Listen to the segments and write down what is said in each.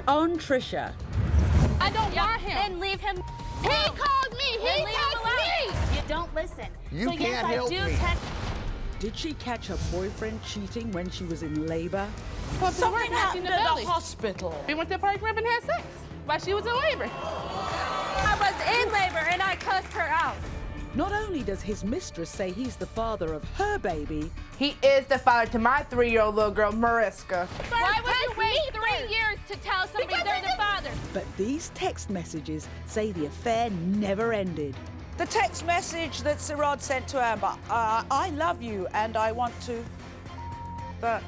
on Trisha. I don't want him. Then leave him. He calls me. He texts me. You don't listen. You so can't yes, I help do me. text. Did she catch her boyfriend cheating when she was in labor? Well, Something happened at belly. the hospital. We went to the park and had sex while she was in labor. I was in labor and I cussed her out. Not only does his mistress say he's the father of her baby, He is the father to my 3-year-old little girl, Mariska. Why would you wait 3 years to tell somebody they're the father? but these text messages say the affair never ended. The text message that Sirrod sent to Amber, I love you and I want to... But...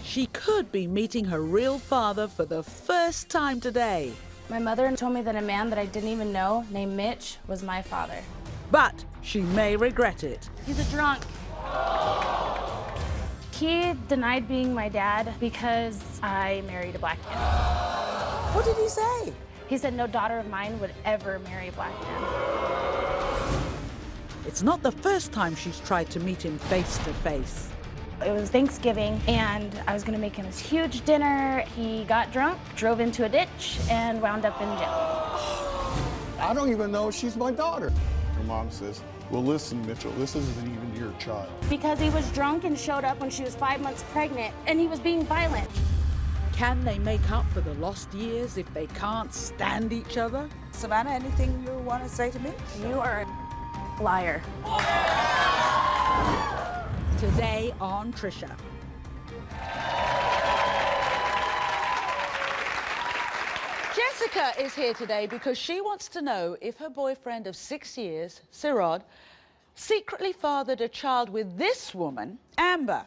She could be meeting her real father for the first time today. My mother told me that a man that I didn't even know, named Mitch, was my father. But she may regret it. He's a drunk. He denied being my dad because I married a black man. What did he say? He said no daughter of mine would ever marry a black man. It's not the first time she's tried to meet him face to face. It was Thanksgiving, and I was gonna make him this huge dinner. He got drunk, drove into a ditch, and wound up in jail. I don't even know if she's my daughter. Her mom says, well, listen, Mitchell, this isn't even your child. Because he was drunk and showed up when she was 5 months pregnant, and he was being violent. Can they make up for the lost years if they can't stand each other? Savannah, anything you want to say to me? You are a liar. Today on Trisha. Jessica is here today because she wants to know if her boyfriend of 6 years, Sirrod, secretly fathered a child with this woman, Amber.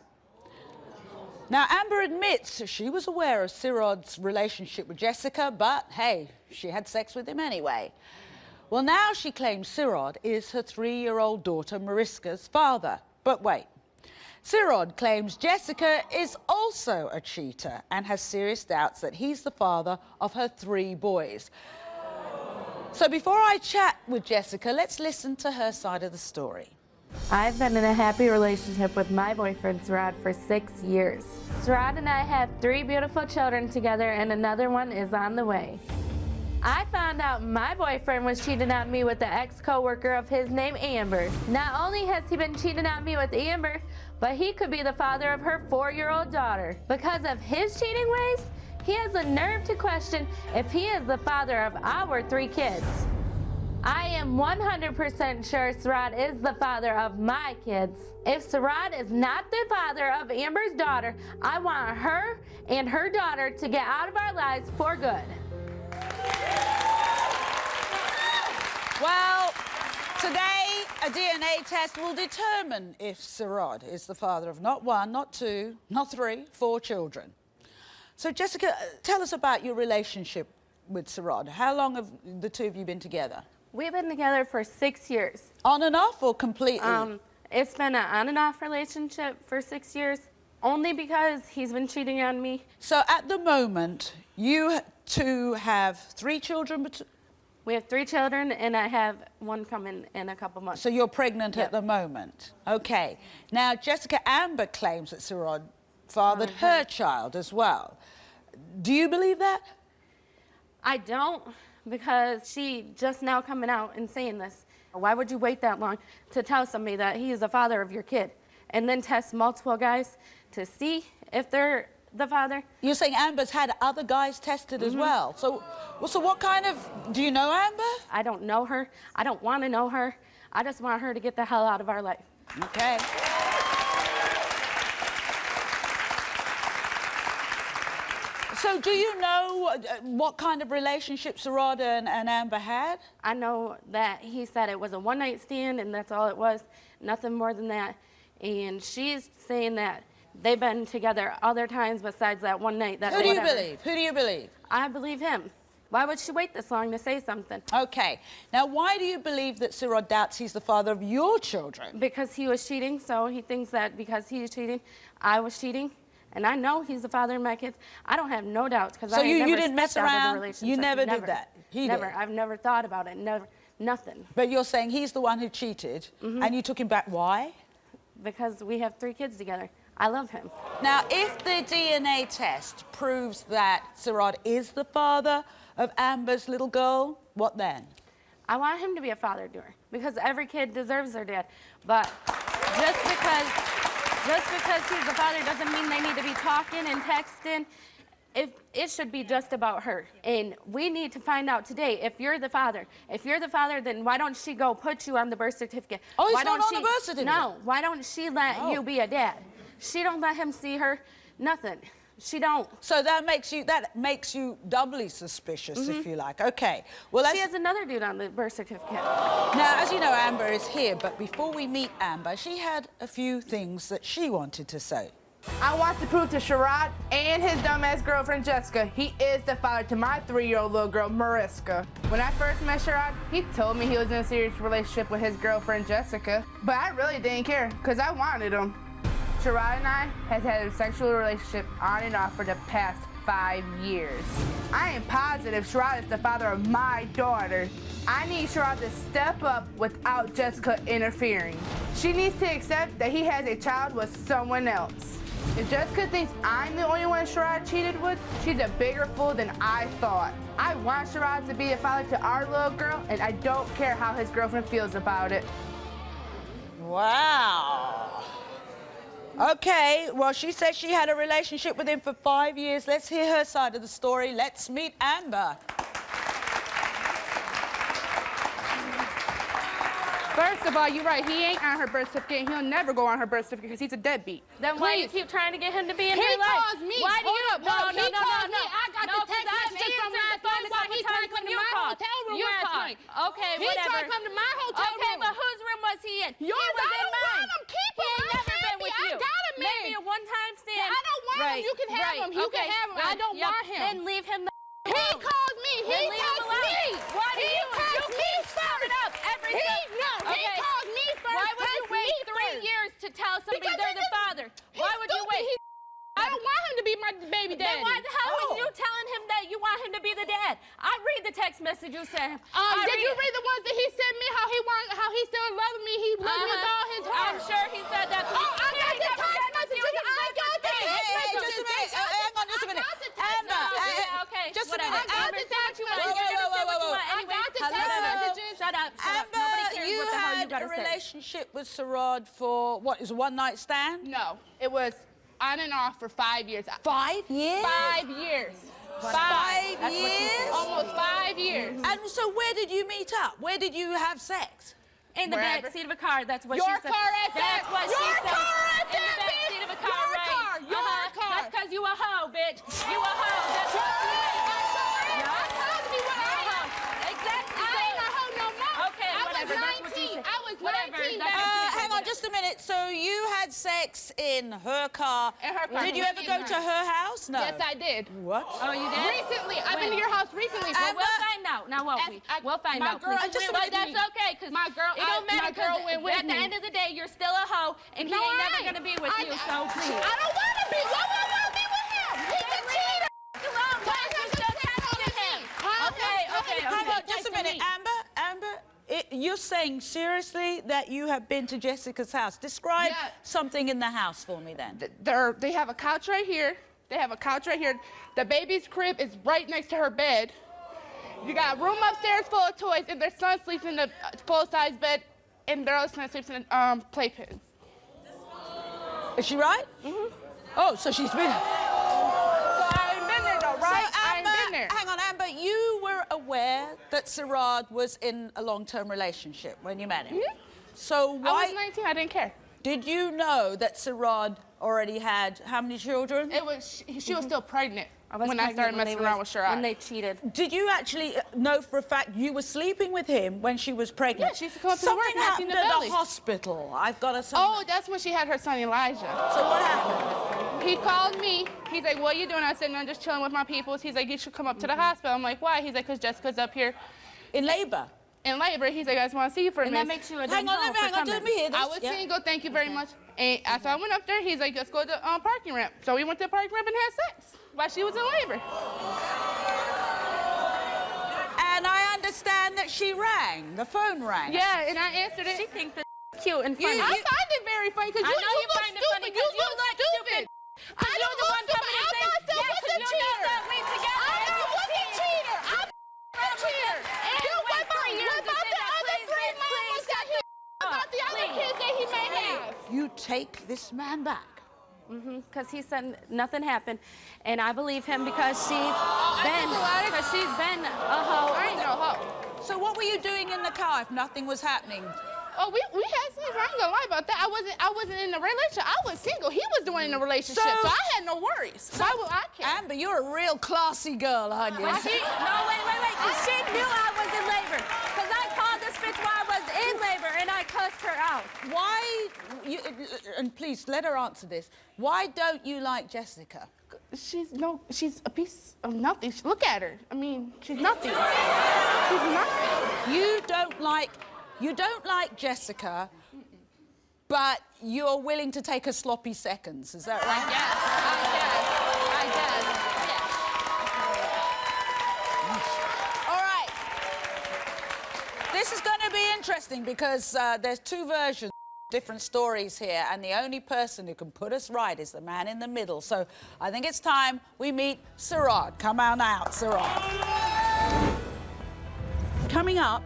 Now, Amber admits she was aware of Sirrod's relationship with Jessica, but hey, she had sex with him anyway. Well, now she claims Sirrod is her 3-year-old daughter, Mariska's father. But wait. Sirrod claims Jessica is also a cheater and has serious doubts that he's the father of her 3 boys. So before I chat with Jessica, let's listen to her side of the story. I've been in a happy relationship with my boyfriend, Sirrod, for 6 years. Sirrod and I have 3 beautiful children together, and another one is on the way. I found out my boyfriend was cheating on me with the ex-coworker of his named Amber. Not only has he been cheating on me with Amber, but he could be the father of her 4-year-old daughter. Because of his cheating ways, he has the nerve to question if he is the father of our 3 kids. I am 100% sure Sirrod is the father of my kids. If Sirrod is not the father of Amber's daughter, I want her and her daughter to get out of our lives for good. Well, today a DNA test will determine if Sirrod is the father of not 1, not 2, not 3, 4 children. So, Jessica, tell us about your relationship with Sirrod. How long have the 2 of you been together? We've been together for 6 years. On and off or completely? It's been an on and off relationship for 6 years, only because he's been cheating on me. So at the moment, you 2 have 3 children? We have 3 children, and I have 1 coming in a couple months. So you're pregnant Yep. at the moment? Okay. Now, Jessica, Amber claims that Sirrod fathered her child as well. Do you believe that? I don't, because she just now coming out and saying this. Why would you wait that long to tell somebody that he is the father of your kid and then test multiple guys to see if they're the father? You're saying Amber's had other guys tested as well. So what kind of... Do you know Amber? I don't know her. I don't want to know her. I just want her to get the hell out of our life. Okay. So do you know what kind of relationship Sirrod and Amber had? I know that he said it was a one-night stand and that's all it was, nothing more than that. And she's saying that they've been together other times besides that one night. That Who do you whatever. believe? Who do you believe? I believe him. Why would she wait this long to say something? Okay. Now, why do you believe that Sirrod doubts he's the father of your children? Because he was cheating, so he thinks that because he was cheating, I was cheating. And I know he's the father of my kids. I don't have no doubts because I you never didn't mess stepped out of around? the relationship. You never did that? He never. did? I've never thought about it. Never. Nothing. But you're saying he's the one who cheated, and you took him back. Why? Because we have 3 kids together. I love him. Now, if the DNA test proves that Sirrod is the father of Amber's little girl, what then? I want him to be a father to her because every kid deserves their dad. But just because he's the father doesn't mean they need to be talking and texting. It should be just about her. And we need to find out today if you're the father. If you're the father, then why don't she go put you on the birth certificate? Oh, it's why not don't on the birth certificate? No. Why don't she let you be a dad? She don't let him see her. Nothing. She don't. So that makes you doubly suspicious, if you like. Okay. Well, She has another dude on the birth certificate. Now, as you know, Amber is here, but before we meet Amber, she had a few things that she wanted to say. I want to prove to Sirrod and his dumbass girlfriend Jessica he is the father to my 3-year-old little girl, Mariska. When I first met Sirrod, he told me he was in a serious relationship with his girlfriend Jessica, but I really didn't care because I wanted him. Sirrod and I have had a sexual relationship on and off for the past 5 years. I am positive Sirrod is the father of my daughter. I need Sirrod to step up without Jessica interfering. She needs to accept that he has a child with someone else. If Jessica thinks I'm the only one Sirrod cheated with, she's a bigger fool than I thought. I want Sirrod to be a father to our little girl, and I don't care how his girlfriend feels about it. Wow. Okay, well, she said she had a relationship with him for 5 years. Let's hear her side of the story. Let's meet Amber. First of all, you're right. He ain't on her birth certificate. He'll never go on her birth certificate because he's a deadbeat. Then why do you keep trying to get him to be in He her life? calls me. Why do you? Hold up, No. I got the text messages from last night while he tried to come to my hotel room last night. Okay, He whatever. tried to come to my hotel room. Okay, but whose room was he in? Yours. He was I in don't mine. want him. Keep him. He ain't I'm never been happy. with I you. got a man. Maybe a one-time stand. I don't want him. You can have him. You can have him. I don't want him. Then leave him the He calls me. He Then leave him texts alone. me. Why do He you texts me keep stirring first. up every He Okay. calls me first. Why would you texts wait me 3 first. years to tell somebody Because they're he the just- father? Why would you wait? I don't want him to be my baby daddy. Then why the hell was you telling him that you want him to be the dad? I read the text message you sent him. Did you read the ones that he sent me? How he still loved me? He loved me with all his heart. I'm sure he said that. Oh, I got the text messages. I got the text messages. Just a minute. Hang on, just a minute. Amber, Okay, just a whatever. minute. Amber, say what you want. Whoa, You're gonna say what you whoa. want I anyway. got the text messages. Shut up. Amber, Nobody cares you what the hell you had gotta a say. relationship with Sirrod for, what, is a one-night stand? No, it was on and off for 5 years. 5 years? 5 years. 5 That's what you years? think. Almost 5 years. And so where did you meet up? Where did you have sex? In the Wherever. back seat of a car. That's what Your she said. car at that. That's what Your she said. car at In the that, back bitch. seat of a car, Your right? car. Your car. That's because you a hoe, bitch. You a hoe. That's what you is. I told me what I am. Exactly. I ain't a hoe no more. Okay, whatever. That's what you said. I was Whatever. 19 That's back what you said. Hang on just a minute. So you had sex in her car. In her car. Did you ever go to her house? No. Yes, I did. What? Oh, you did? Recently. I've been to When? your house recently. Well, we'll find out. Now, won't we? We'll find my out. girl please. went But with that's me. okay, because My girl- it don't matter. my girl 'cause went with at the me. end of the day, you're still a hoe, and he No, ain't I never ain't. gonna be with you. So please. I don't want to be. Why would I want to be with him? He's a cheater. Alone, why are you still texting him? Okay. Hang on just a minute. Amber, you're saying seriously that you have been to Jessica's house. Describe Yeah. something in the house for me then. They have a couch right here. They have a couch right here. The baby's crib is right next to her bed. You got a room upstairs full of toys, and their son sleeps in the full-size bed, and their other son sleeps in a playpen. Is she right? Mm-hmm. Oh, so she's been... So I ain't been there though, right? So, I ain't been there. hang on, Amber, you were aware that Sirrod was in a long-term relationship when you met him. Mhm. So I why was 19. I didn't care. did you know that Sirrod already had how many children? It was she was still pregnant was when I pregnant started when messing they around was- with Sirrod. When they cheated. Did you actually know for a fact you were sleeping with him when she was pregnant? Yeah, she used to come up to the work Something and I seen happened the at belly. the hospital. I've got to say. Oh, that's when she had her son Elijah. So what happened? He called me. He's like, what are you doing? I said, no, I'm just chilling with my peoples. He's like, you should come up to the hospital. I'm like, why? He's like, because Jessica's up here In labor. in labor. He's like, I just want to see you for a And that minute. makes you a Hang dumb on, hoe for hang on, coming. let me hear this. I was Yeah. single, thank you very much. And so I went up there. He's like, let's go to the parking ramp. So we went to the parking ramp and had sex while she was in labor. And I understand that she rang. The phone rang. Yeah, and I answered it. She thinks that cute and funny. I find it it very funny because I you know you look find it stupid. funny You 'cause you look look stupid. I you're don't the look one stupid. coming and I'm saying, not still yeah, with 'cause the you know cheater. that we together. I am with the cheater. I'm the cheater. And You wait what about 3 years what to about say the that, other please, three bitch, mamas please, that he about the other please. kids that he may have? You take this man back. Because he said nothing happened, and I believe him because she's been a hoe. I ain't no hoe. So what were you doing in the car if nothing was happening? Oh, we had sex. I ain't gonna lie about that. I wasn't in a relationship. I was single. He was doing in a relationship, so I had no worries. Why would I care? Amber, you're a real classy girl, aren't you? No, wait. 'Cause she knew I was in labor. Because I called this bitch while I was in labor, and I cussed her out. Why, and please let her answer this, why don't you like Jessica? She's a piece of nothing. Look at her. I mean, she's nothing. She's nothing. You don't like Jessica, but you're willing to take her sloppy seconds, is that right? I guess. All right. This is going to be interesting because there's two versions, different stories here, and the only person who can put us right is the man in the middle. So I think it's time we meet Sirrod. Come on out, Sirrod. Coming up,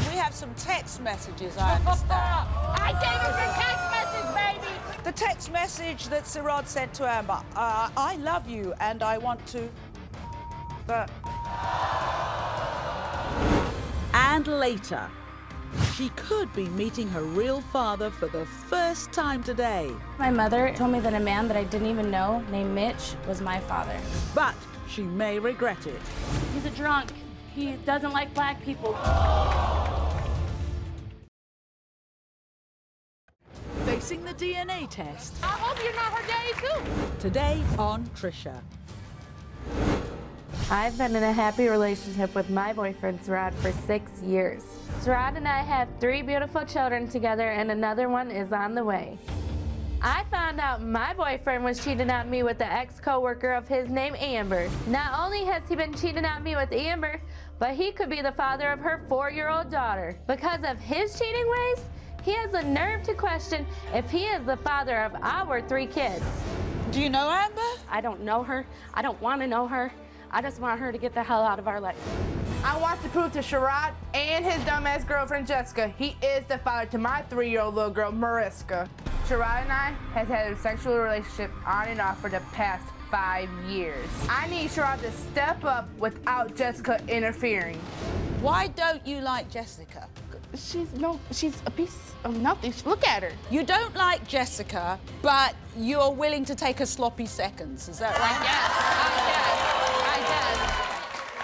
we have some text messages, I understand. I gave her the text message, baby. The text message that Sirrod sent to Amber. I love you and I want to... And later, she could be meeting her real father for the first time today. My mother told me that a man that I didn't even know, named Mitch, was my father. But she may regret it. He's a drunk. He doesn't like black people. Facing the DNA test. I hope you're not her daddy, too. Today on Trisha. I've been in a happy relationship with my boyfriend, Sirrod, for 6 years. Sirrod and I have 3 beautiful children together, and another one is on the way. I found out my boyfriend was cheating on me with the ex-coworker of his named Amber. Not only has he been cheating on me with Amber, but he could be the father of her 4-year-old daughter. Because of his cheating ways, he has the nerve to question if he is the father of our 3 kids. Do you know Amber? I don't know her. I don't want to know her. I just want her to get the hell out of our life. I want to prove to Sirrod and his dumbass girlfriend Jessica he is the father to my 3-year-old little girl, Mariska. Sirrod and I have had a sexual relationship on and off for the past 5 years. I need Sirrod to step up without Jessica interfering. Why don't you like Jessica? She's a piece of nothing. Look at her. You don't like Jessica, but you're willing to take her sloppy seconds, is that right? I guess.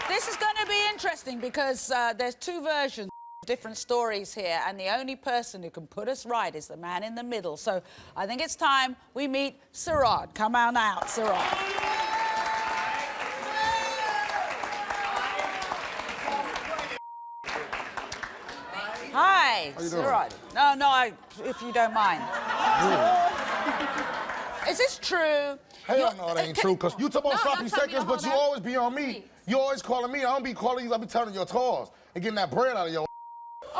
This is going to be interesting because there's two versions, different stories here, and the only person who can put us right is the man in the middle. So I think it's time we meet Sirrod. Come on out, Sirrod. Hi, Sirrod. No, if you don't mind. Is this true? Hell no, it ain't true, because you talk about No, sloppy don't tell me seconds, to but you hold always be on me. Please. You always calling me. I don't be calling you. I be telling your tours and getting that bread out of your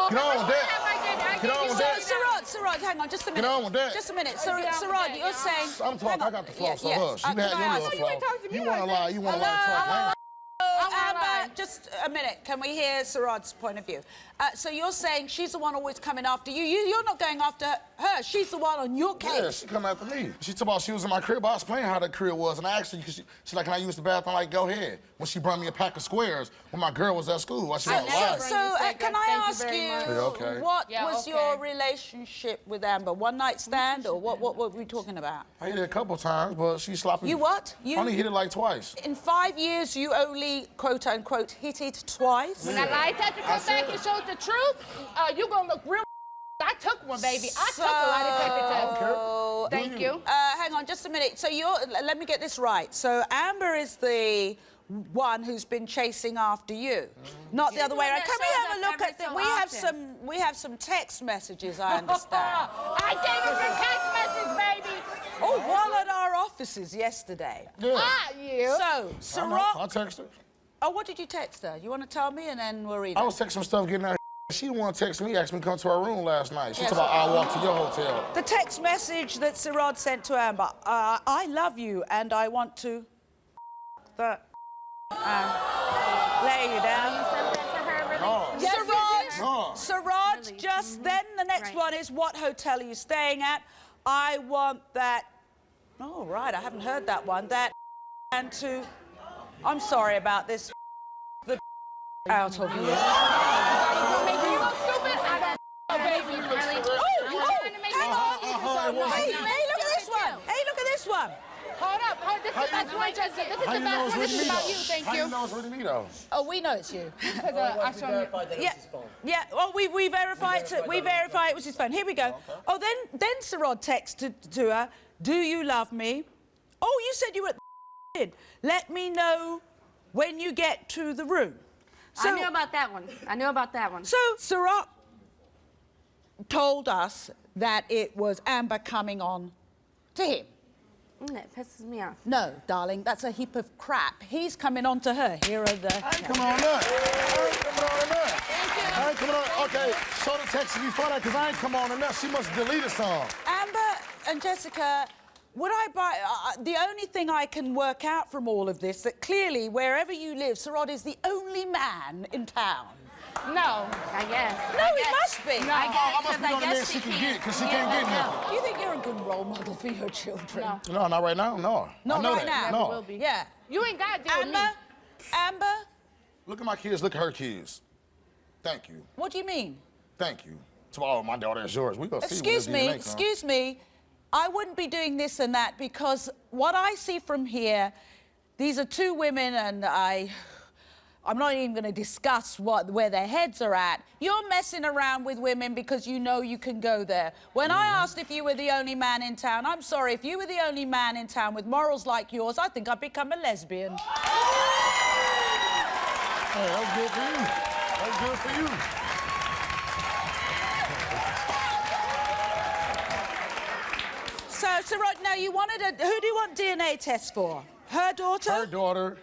Get on with that. Get on with that. Sirrod, hang on, just a minute. Get on with that. Just a minute. Sirrod, you're saying... I'm talking. I got the floor, so hush. You can had I your ask little you? floor. You want to lie. You want to lie. Talk. Amber, just a minute. Can we hear Sirrod's point of view? So you're saying she's the one always coming after you. You're not going after her. She's the one on your case. Yeah, she come after me. She talked about she was in my crib. I explained how that crib was, and I asked her, she's like, can I use the bathroom? I'm like, go ahead. When she brought me a pack of squares when my girl was at school, I said, lie. So can I ask you, Yeah, okay. what was your relationship with Amber? One night stand, or what were we talking about? I hit it a couple times, but she sloppy. You what? You only hit it like twice. In 5 years, you only, quote unquote, hit it twice? When I lied that you come back and showed the truth, you gonna look real. I took one, baby. I took a lie detector test. Thank you. Hang on, just a minute. So let me get this right. So Amber is the one who's been chasing after you, not the other way around. Can we have a look at the? We have some text messages. I understand. I gave her the text message, baby. Oh, while at our offices yesterday. Yeah. You. So, Sirrod. I texted her. Oh, what did you text her? You want to tell me, and then we'll read it. I was texting some stuff getting her She the one text me, asked me to come to her room last night. She told me I'll walk to your hotel. The text message that Sirrod sent to Amber, I love you and I want to lay you down. You sent that to her, really? Yes, Sirrod, No. Sirrod, Really? just then the next one is, what hotel are you staying at? I want that, oh, right, I haven't heard that one. That and to, I'm sorry about this, the out of you. Make you look stupid? I got baby. Really? Hang on. Hey, look at this one. Hey, look at this one. Hold up. This is the best one, Jessica. This is How the you know best it's one. This really is me, about though? you. Thank How you. you know it's really me, though? Oh, we know it's you. Because I showed you. Yeah. Well, we verify it. We verify it was his phone. Here we go. Okay. Oh, then Sirrod texted to her, "Do you love me?" Oh, you said you were at the Let me know when you get to the room. So, I knew about that one. So Sirrod told us that it was Amber coming on to him. That pisses me off. No, darling, that's a heap of crap. He's coming on to her. Here are the... I ain't coming on that. I ain't coming on that. I ain't coming on. Okay, show the text before that, because I ain't come on that. She must delete a song. Amber and Jessica, would I buy... the only thing I can work out from all of this, that clearly, wherever you live, Sirrod is the only man in town. No. I guess. No, he must be. No. I guess, I must be the only man guess she can get, because she can't get nothing. Do you think you're a good role model for your children? No. No, not right now, no. Not I know right that. now. No. Will be. Yeah. You ain't got to deal with me. Amber, Look at my kids, look at her kids. Thank you. what do you mean? Thank you. To all my daughter is yours. We gonna see what this DNA comes. Excuse me. I wouldn't be doing this and that because what I see from here, these are two women and I'm not even going to discuss where their heads are at. You're messing around with women because you know you can go there. When I asked if you were the only man in town, I'm sorry, if you were the only man in town with morals like yours, I think I'd become a lesbian. Hey, that was good for you. That was good for you. So, Sirrod, now you wanted who do you want DNA tests for? Her daughter? Her daughter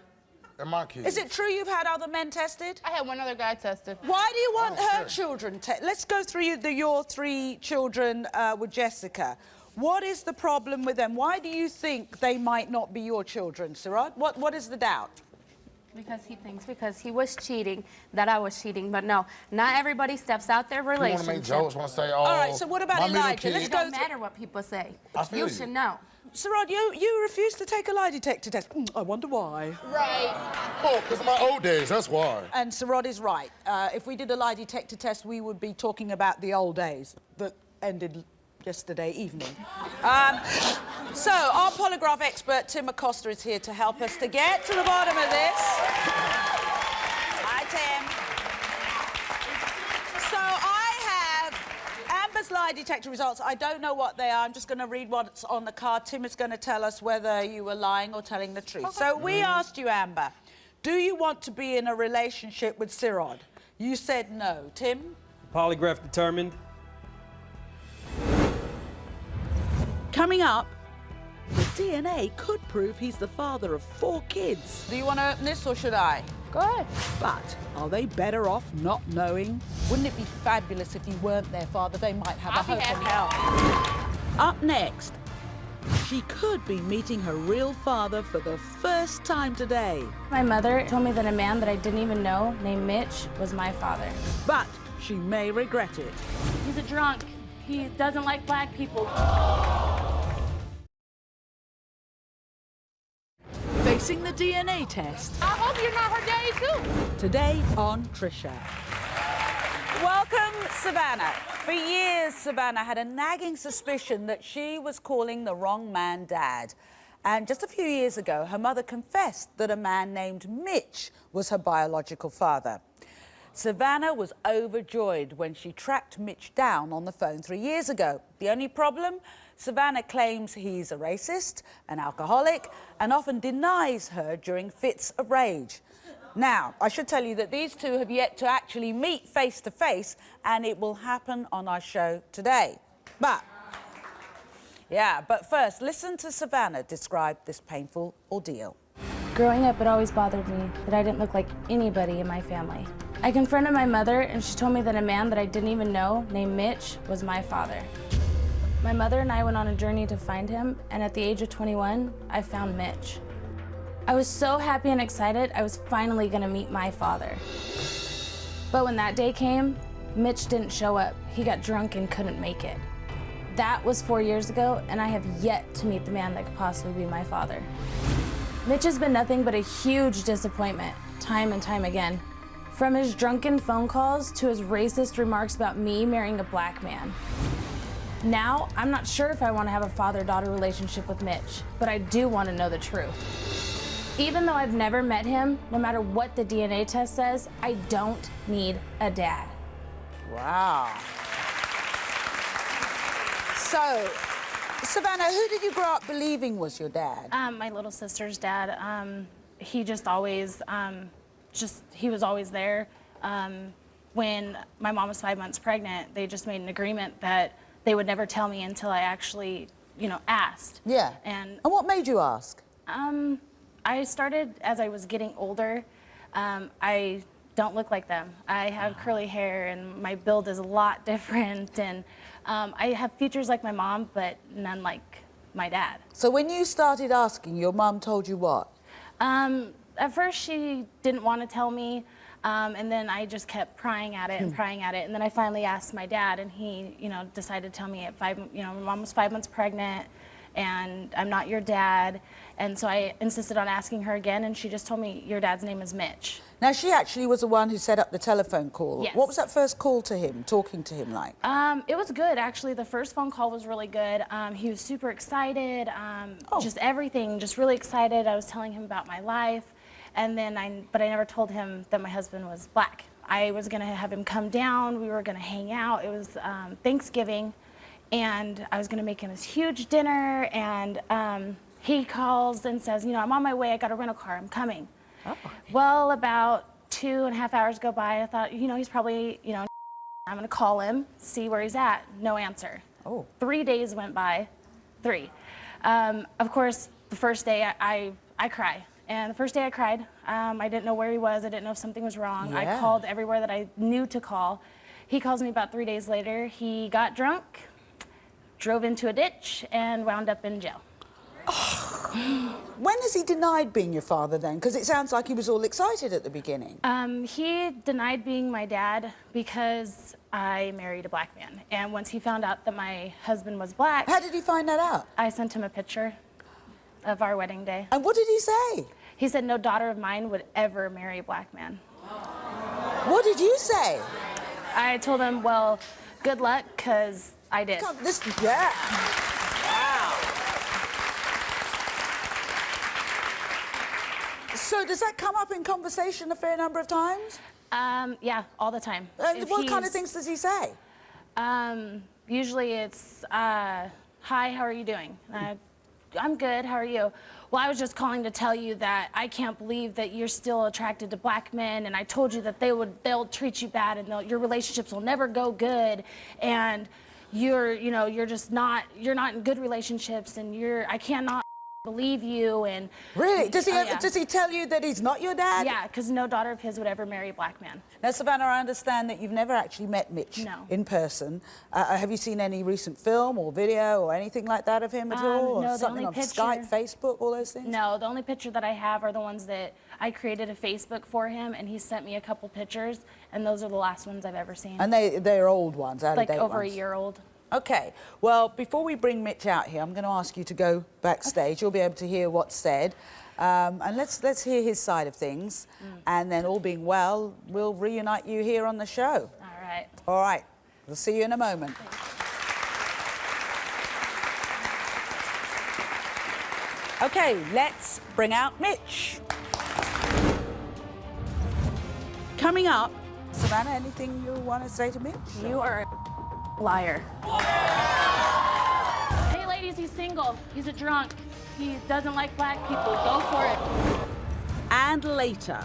and my kids. Is it true you've had other men tested? I had one other guy tested. Why do you want her okay. children tested? Let's go through your three children with Jessica. What is the problem with them? Why do you think they might not be your children, Sirrod? What is the doubt? Because he was cheating, that I was cheating. But no, not everybody steps out their You want to relationship. make jokes, want to say, oh, All right, so what about my middle Elijah? kid. Let's It go don't matter what people say. I feel You you. should know. Sirrod, you refuse to take a lie detector test. I wonder why. Right. Oh, because of my old days, that's why. And Sirrod is right. If we did a lie detector test, we would be talking about the old days that ended yesterday evening. So, our polygraph expert, Tim Acosta, is here to help us to get to the bottom of this. Hi, Tim. So, I have Amber's lie detector results. I don't know what they are. I'm just going to read what's on the card. Tim is going to tell us whether you were lying or telling the truth. Okay. So, we asked you, Amber, do you want to be in a relationship with Sirrod? You said no. Tim? Polygraph determined. Coming up, the DNA could prove he's the father of 4 kids. Do you want to open this or should I? Go ahead. But are they better off not knowing? Wouldn't it be fabulous if you weren't their father? They might have I'll a be hope in happy. hell. Up next, she could be meeting her real father for the first time today. My mother told me that a man that I didn't even know, named Mitch, was my father. But she may regret it. He's a drunk. He doesn't like black people. Facing the DNA test. I hope you're not her daddy, too. Today on Trisha. Welcome, Savannah. For years, Savannah had a nagging suspicion that she was calling the wrong man Dad. And just a few years ago, her mother confessed that a man named Mitch was her biological father. Savannah was overjoyed when she tracked Mitch down on the phone 3 years ago. The only problem? Savannah claims he's a racist, an alcoholic, and often denies her during fits of rage. Now, I should tell you that these two have yet to actually meet face to face, and it will happen on our show today. But first, listen to Savannah describe this painful ordeal. Growing up, it always bothered me that I didn't look like anybody in my family. I confronted my mother and she told me that a man that I didn't even know, named Mitch, was my father. My mother and I went on a journey to find him, and at the age of 21, I found Mitch. I was so happy and excited, I was finally gonna meet my father. But when that day came, Mitch didn't show up. He got drunk and couldn't make it. That was 4 years ago, and I have yet to meet the man that could possibly be my father. Mitch has been nothing but a huge disappointment, time and time again. From his drunken phone calls to his racist remarks about me marrying a black man. Now, I'm not sure if I want to have a father-daughter relationship with Mitch, but I do want to know the truth. Even though I've never met him, no matter what the DNA test says, I don't need a dad. Wow. So, Savannah, who did you grow up believing was your dad? My little sister's dad. He just always, he was always there. When my mom was 5 months pregnant, they just made an agreement that they would never tell me until I actually, asked. Yeah. And what made you ask? I started as I was getting older. I don't look like them. I have curly hair and my build is a lot different, and I have features like my mom, but none like my dad. So when you started asking, your mom told you what? At first she didn't want to tell me, and then I just kept prying at it and prying at it, and then I finally asked my dad, and he, decided to tell me at my mom was 5 months pregnant, and I'm not your dad, and so I insisted on asking her again, and she just told me, your dad's name is Mitch. Now, she actually was the one who set up the telephone call. Yes. What was that first call to him, talking to him like? It was good, actually. The first phone call was really good. He was super excited, just everything, just really excited. I was telling him about my life, and then but I never told him that my husband was black. I was gonna have him come down, we were gonna hang out. It was Thanksgiving, and I was gonna make him this huge dinner, and he calls and says, I'm on my way, I got a rental car, I'm coming. Oh, okay. Well, about 2.5 hours go by, I thought, he's probably, I'm gonna call him, see where he's at. No answer. Oh. 3 days went by, 3. Of course, the first day I cry. And the first day I cried, I didn't know where he was, I didn't know if something was wrong. Yeah. I called everywhere that I knew to call. He calls me about 3 days later. He got drunk, drove into a ditch, and wound up in jail. When has he denied being your father then? Because it sounds like he was all excited at the beginning. He denied being my dad because I married a black man. And once he found out that my husband was black... How did he find that out? I sent him a picture of our wedding day. And what did he say? He said no daughter of mine would ever marry a black man. What did you say? I told him, well, good luck, because I did. God, yeah. Wow. So does that come up in conversation a fair number of times? Yeah, all the time. What kind of things does he say? Usually it's, hi, how are you doing? I'm good, how are you? Well, I was just calling to tell you that I can't believe that you're still attracted to black men, and I told you that they'll treat you bad, and your relationships will never go good, and you're not in good relationships, and I cannot believe you, and... Really? Does he yeah. does he tell you that he's not your dad? Yeah, because no daughter of his would ever marry a black man. Now, Savannah, I understand that you've never actually met Mitch in person. Have you seen any recent film or video or anything like that of him at all? No, or something on Skype, Facebook, all those things? No, the only picture that I have are the ones that I created a Facebook for him, and he sent me a couple pictures, and those are the last ones I've ever seen. And they're old ones, out-of-date ones? Like over a year old. Okay, well, before we bring Mitch out here, I'm going to ask you to go backstage. Okay. You'll be able to hear what's said. And let's hear his side of things. And then, all being well, we'll reunite you here on the show. All right. All right. We'll see you in a moment. Okay, let's bring out Mitch. Coming up, Savannah, anything you want to say to Mitch? You are a liar. Hey, ladies, he's single. He's a drunk. He doesn't like black people. Go for it. And later,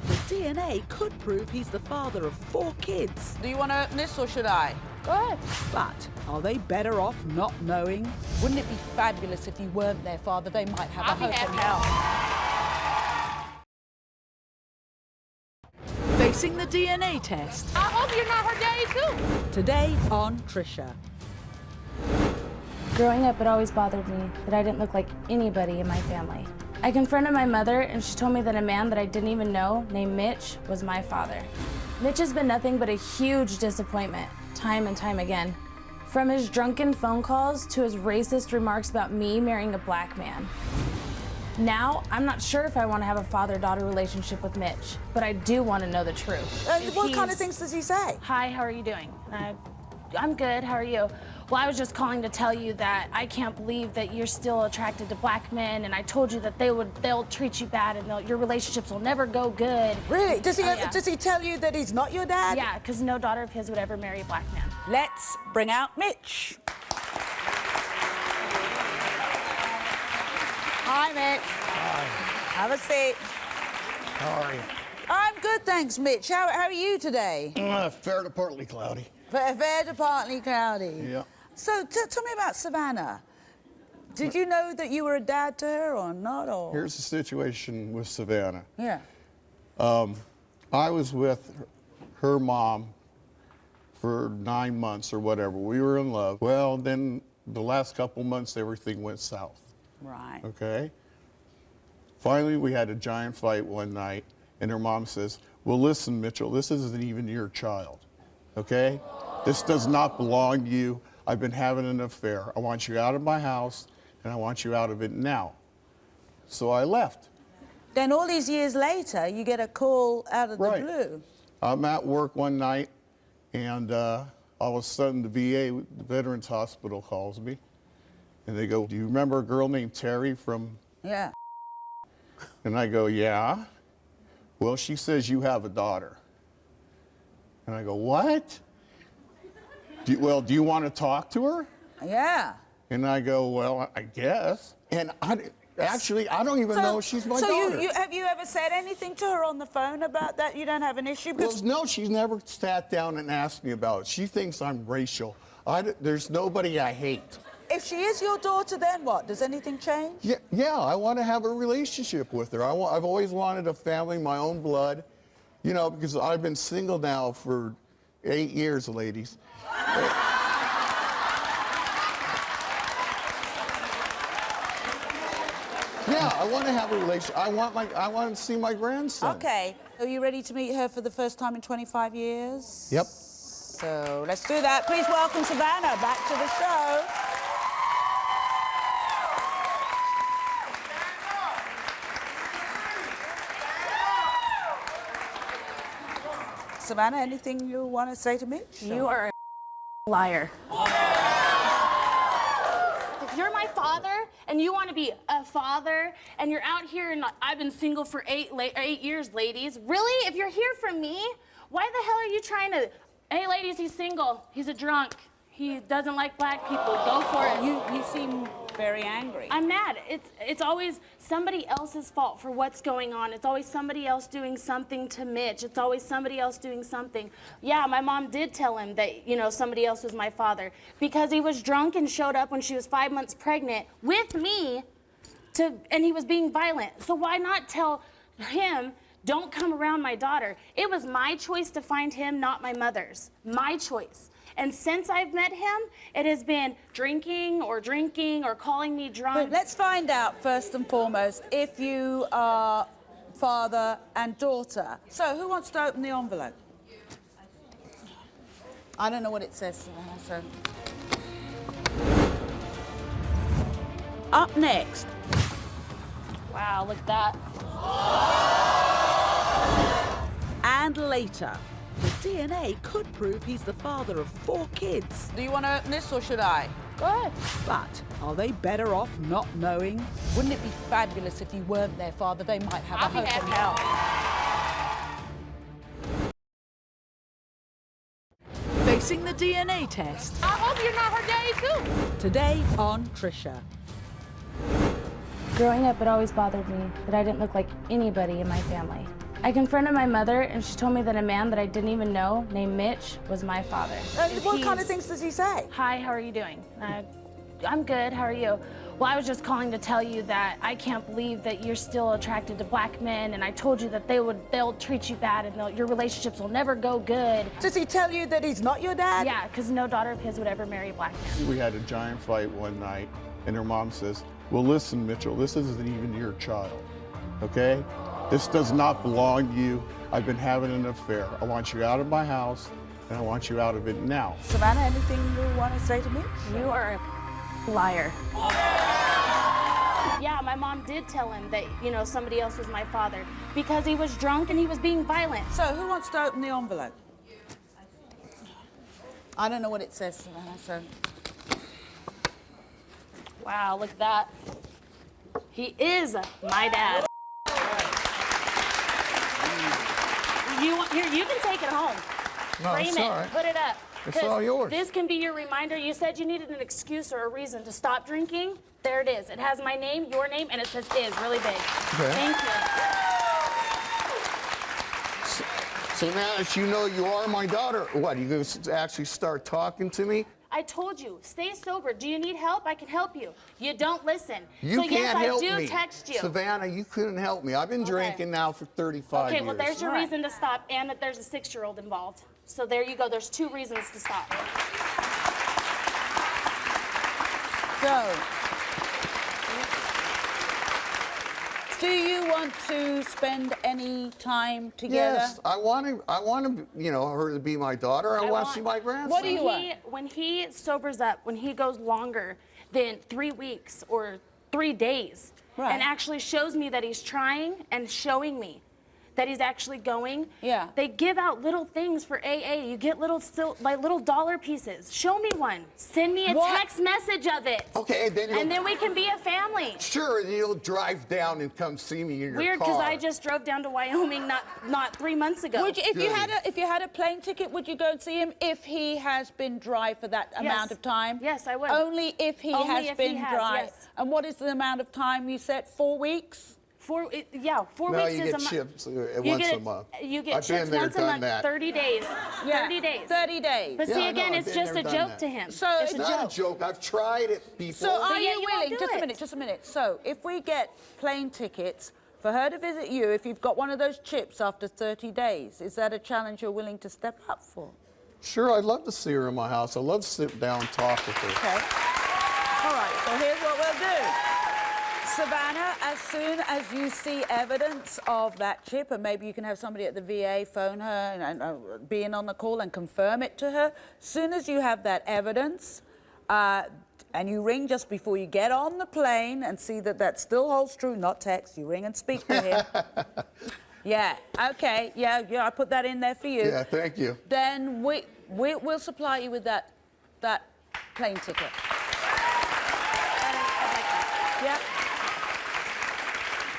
the DNA could prove he's the father of 4 kids. Do you want to open this or should I? Go ahead. But are they better off not knowing? Wouldn't it be fabulous if you weren't their father? They might have a hope in hell. Facing the DNA test. I hope you're not her daddy too. Today on Trisha. Growing up, it always bothered me that I didn't look like anybody in my family. I confronted my mother, and she told me that a man that I didn't even know, named Mitch, was my father. Mitch has been nothing but a huge disappointment, time and time again. From his drunken phone calls to his racist remarks about me marrying a black man. Now, I'm not sure if I want to have a father-daughter relationship with Mitch, but I do want to know the truth. What kind of things does he say? Hi, how are you doing? I'm good, how are you? Well, I was just calling to tell you that I can't believe that you're still attracted to black men, and I told you that they'll treat you bad and your relationships will never go good. Really? Does he, Yeah. does he tell you that he's not your dad? Yeah, because no daughter of his would ever marry a black man. Let's bring out Mitch. Hi, Mitch. Hi. Have a seat. How are you? I'm good, thanks, Mitch. How are you today? Fair to partly cloudy. Fair to partly cloudy. Yeah. So tell me about Savannah. Did you know that you were a dad to her or not? Or Here's the situation with Savannah. yeah. I was with her mom for 9 months or whatever. We were in love. Well, then the last couple months, everything went south. Right. Okay? Finally, we had a giant fight one night, and her mom says, well, listen, Mitchell, this isn't even your child. Okay? This does not belong to you. I've been having an affair. I want you out of my house, and I want you out of it now. So I left. Then all these years later, you get a call out of the Right. blue. I'm at work one night, and all of a sudden the VA, the Veterans Hospital, calls me, and they go, do you remember a girl named Terry from... Yeah. And I go, yeah. Well, she says you have a daughter. And I go, what? Do you want to talk to her? Yeah. And I go, well, I guess. And I don't even know if she's my daughter. So have you ever said anything to her on the phone about that? You don't have an issue? Well, Because no, she's never sat down and asked me about it. She thinks I'm racial. There's nobody I hate. if she is your daughter, then what? Does anything change? Yeah, I want to have a relationship with her. I've always wanted a family, my own blood, you know, because I've been single now for 8 years, ladies. Yeah, I want to have a relationship. I want to see my grandson. Okay. Are you ready to meet her for the first time in 25 years? Yep. So let's do that. Please welcome Savannah back to the show. Savannah, anything you want to say to Mitch? You are a liar. If you're my father and you want to be a father and you're out here and I've been single for 8 years, ladies. Really? If you're here for me, why the hell are you trying to... Hey, ladies, he's single. He's a drunk. He doesn't like black people. Go for it. You seem very angry. I'm mad. It's always somebody else's fault for what's going on. It's always somebody else doing something to Mitch. It's always somebody else doing something. Yeah, my mom did tell him that, you know, somebody else was my father because he was drunk and showed up when she was 5 months pregnant with me and he was being violent. So why not tell him, don't come around my daughter? It was my choice to find him, not my mother's. My choice. And since I've met him, it has been drinking or calling me drunk. But let's find out, first and foremost, if you are father and daughter. So, who wants to open the envelope? I don't know what it says, so... Up next. Wow, look at that. And later, the DNA could prove he's the father of 4 kids. Do you want to open this or should I? Go ahead. But are they better off not knowing? Wouldn't it be fabulous if you weren't their father? They might have I'll a be hope and help. Facing the DNA test. I hope you're not her daddy too. Today on Trisha. Growing up, it always bothered me that I didn't look like anybody in my family. I confronted my mother, and she told me that a man that I didn't even know, named Mitch, was my father. What kind of things does he say? Hi, how are you doing? I'm good, how are you? well, I was just calling to tell you that I can't believe that you're still attracted to black men, and I told you that they'll treat you bad and your relationships will never go good. Does he tell you that he's not your dad? Yeah, because no daughter of his would ever marry a black man. We had a giant fight one night, and her mom says, well, listen, Mitchell, this isn't even your child, okay? This does not belong to you. I've been having an affair. I want you out of my house, and I want you out of it now. Savannah, anything you want to say to me? You are a liar. Yeah, my mom did tell him that, somebody else was my father because he was drunk and he was being violent. So who wants to open the envelope? I don't know what it says, Savannah, so. Wow, look at that. He is my dad. You can take it home. No, Frame it's it, all right. put it up. It's all yours. This can be your reminder. You said you needed an excuse or a reason to stop drinking. There it is. It has my name, your name, and it says is really big. Okay. Thank you. So now that you know you are my daughter, what, you going to actually start talking to me? I told you, stay sober. Do you need help? I can help you. You don't listen. You so can't yes, help I do me. text you. Savannah, you couldn't help me. I've been drinking now for 35 years. Okay, well, there's your reason to stop, and that there's a 6-year-old involved. So there you go. There's 2 reasons to stop. So, do you want to spend any time together? Yes, I want to, her to be my daughter. I want to see my grandson. What do you want? When he sobers up, when he goes longer than 3 weeks or 3 days, and actually shows me that he's trying and showing me that he's actually going. Yeah. They give out little things for AA. You get little dollar pieces. Show me one. Send me a text message of it. Okay, and then we can be a family. Sure, and you'll drive down and come see me in your car. Weird, because I just drove down to Wyoming not 3 months ago. Would you, if you had a plane ticket, would you go and see him if he has been dry for that amount of time? Yes, I would. Only if he has been dry. Yes. And what is the amount of time you said? 4 weeks? 4 weeks No, is you a get month. chips once a month. You get I've been chips there, once a done month, that. 30 days. Yeah, 30 days. 30 days. But Yeah, see, I again, know, it's I've been just there, a done joke that. to him. So it's It's a not joke. a joke. I've tried it before. So are yet you you won't willing, do just a it. minute, just a minute. So if we get plane tickets for her to visit you, if you've got one of those chips after 30 days, is that a challenge you're willing to step up for? Sure, I'd love to see her in my house. I'd love to sit down and talk with her. Okay. All right, so here's what we'll do. Savannah, as soon as you see evidence of that chip, and maybe you can have somebody at the VA phone her and be in on the call and confirm it to her, as soon as you have that evidence, and you ring just before you get on the plane and see that that still holds true, not text, you ring and speak to him. Yeah, okay, yeah, I put that in there for you. Yeah, thank you. Then we'll supply you with that plane ticket. Yeah.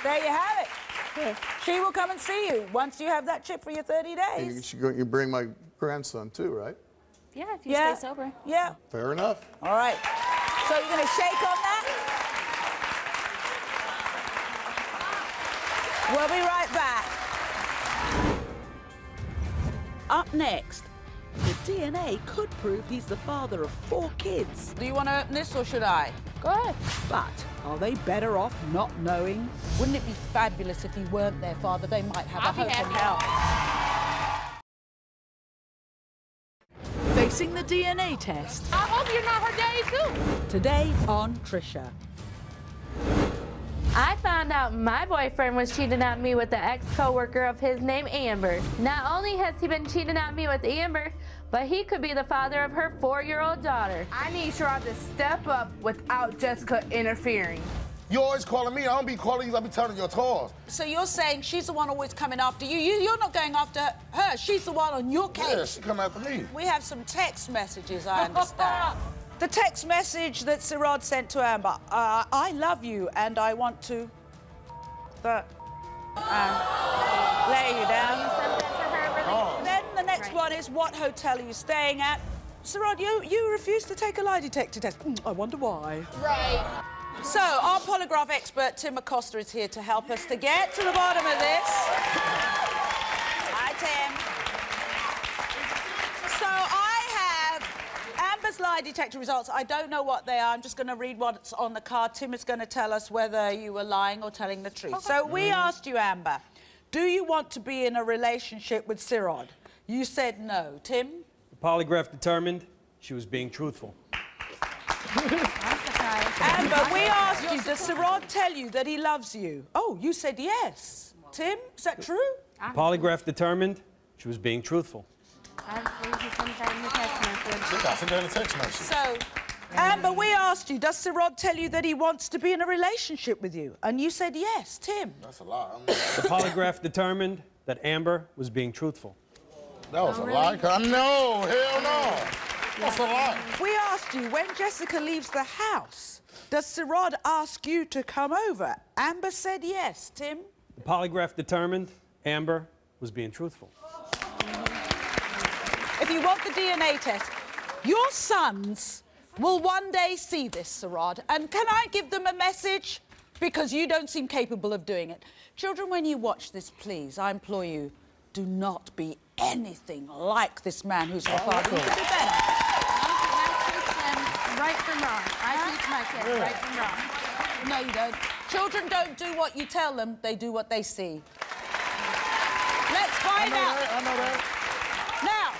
There you have it. Yeah. She will come and see you once you have that chip for your 30 days. You bring my grandson too, right? Yeah, if you stay sober. Yeah. Fair enough. All right. So you're going to shake on that? We'll be right back. Up next, the DNA could prove he's the father of 4 kids. Do you want to open this or should I? Go ahead. But are they better off not knowing? Wouldn't it be fabulous if he weren't their father? They might have I'll a be hope and happy. help. Facing the DNA test. I hope you're not her daddy too. Today on Trisha. I found out my boyfriend was cheating on me with the ex-coworker of his named Amber. Not only has he been cheating on me with Amber, but he could be the father of her 4-year-old daughter. I need Sirrod to step up without Jessica interfering. You always calling me. I don't be calling you. I be telling your tours. So you're saying she's the one always coming after you. You're not going after her. She's the one on your case. Yeah, she come after me. We have some text messages, I understand. The text message that Sirrod sent to Amber. I love you and I want to... lay you down. You sent that to her, really? Then the next one is, what hotel are you staying at? Sirrod, you refused to take a lie detector test. I wonder why. Right. So, our polygraph expert, Tim Acosta, is here to help us to get to the bottom of this. Hi, Tim. So, I have Amber's fabulous lie detector results. I don't know what they are. I'm just going to read what's on the card. Tim is going to tell us whether you were lying or telling the truth. Okay. So we asked you, Amber, do you want to be in a relationship with Sirrod? You said no. Tim? The polygraph determined she was being truthful. Amber, we asked you, does Sirrod tell you that he loves you? Oh, you said yes. Tim, is that true? The polygraph determined she was being truthful. So, Amber, we asked you, does Sirrod tell you that he wants to be in a relationship with you? And you said yes. Tim? That's a lie. The polygraph determined that Amber was being truthful. That was a lie? No, hell no. That's a lie. We asked you, when Jessica leaves the house, does Sirrod ask you to come over? Amber said yes. Tim? The polygraph determined Amber was being truthful. If you want the DNA test, your sons will one day see this, Sirrod. And can I give them a message? Because you don't seem capable of doing it. Children, when you watch this, please, I implore you, do not be anything like this man who's your father. You can do better. I teach them right from wrong. I teach my kids right from wrong. No, you don't. Children don't do what you tell them, they do what they see. Let's find out. I know that. Now,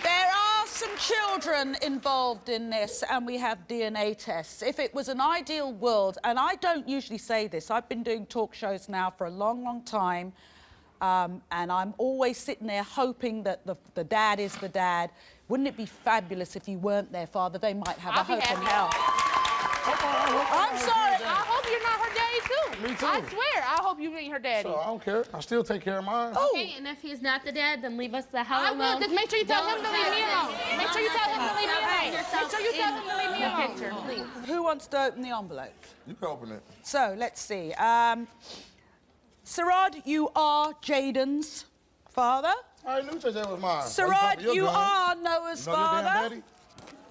there are some children involved in this, and we have DNA tests. If it was an ideal world, and I don't usually say this, I've been doing talk shows now for a long, long time, and I'm always sitting there hoping that the dad is the dad. Wouldn't it be fabulous if you weren't their father? They might have a hope in hell. I'm sorry. I hope you're not her daddy, too. Me too. I swear, I hope you ain't her daddy. So I don't care. I still take care of mine. Okay, and if he's not the dad, then leave us the hell I alone. will. Just make sure you tell him to leave me alone. Make sure you tell him to leave me alone. Make sure you tell him to leave me alone. Picture, please. Who wants to open the envelope? You can open it. So, let's see. Sirrod, you are Jaden's father. I knew that was mine. Sirrod, you are Noah's You know your damn father. daddy?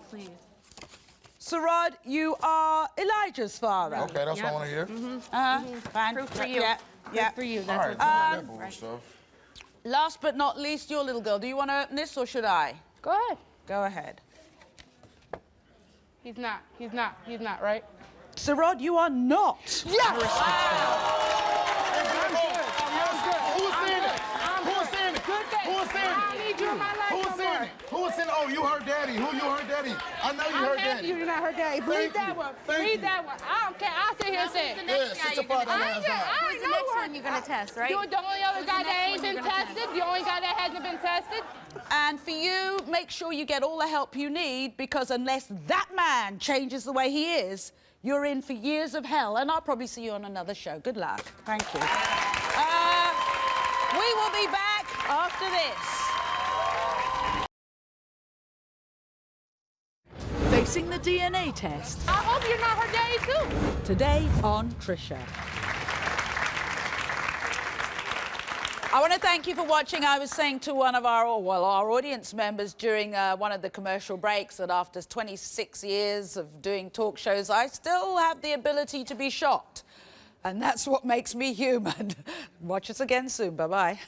Please. Sirrod, you are Elijah's father. Okay, that's what I want to hear. Fine. Proof for you. Yeah, yeah. Proof for you. All That's right, what that bull stuff. Last but not least, your little girl. Do you want to open this or should I? Go ahead. Go ahead. He's not, right? Sirrod, you are not. Yes! Who was saying it? Who was saying it? Good day. Who was saying I it? need you in my life Who was no saying more. it? Who was saying, oh, you her daddy. Who you her daddy? I know you her I'm happy daddy. you're not her daddy. Thank Read that you. one. Thank Read you. that one. I don't care. I'll sit here and say it. Yeah, sit your father I ass ain't down. I Who's the know next her. one you're gonna test, right? You're the only other guy that ain't been tested. The only guy that hasn't been tested. And for you, make sure you get all the help you need, because unless that man changes the way he is, you're in for years of hell. And I'll probably see you on another show. Good luck. Thank you. We will be back after this. Facing the DNA test. I hope you're not her daddy, too. Today on Trisha. I want to thank you for watching. I was saying to one of our audience members during one of the commercial breaks that after 26 years of doing talk shows, I still have the ability to be shocked. And that's what makes me human. Watch us again soon. Bye-bye.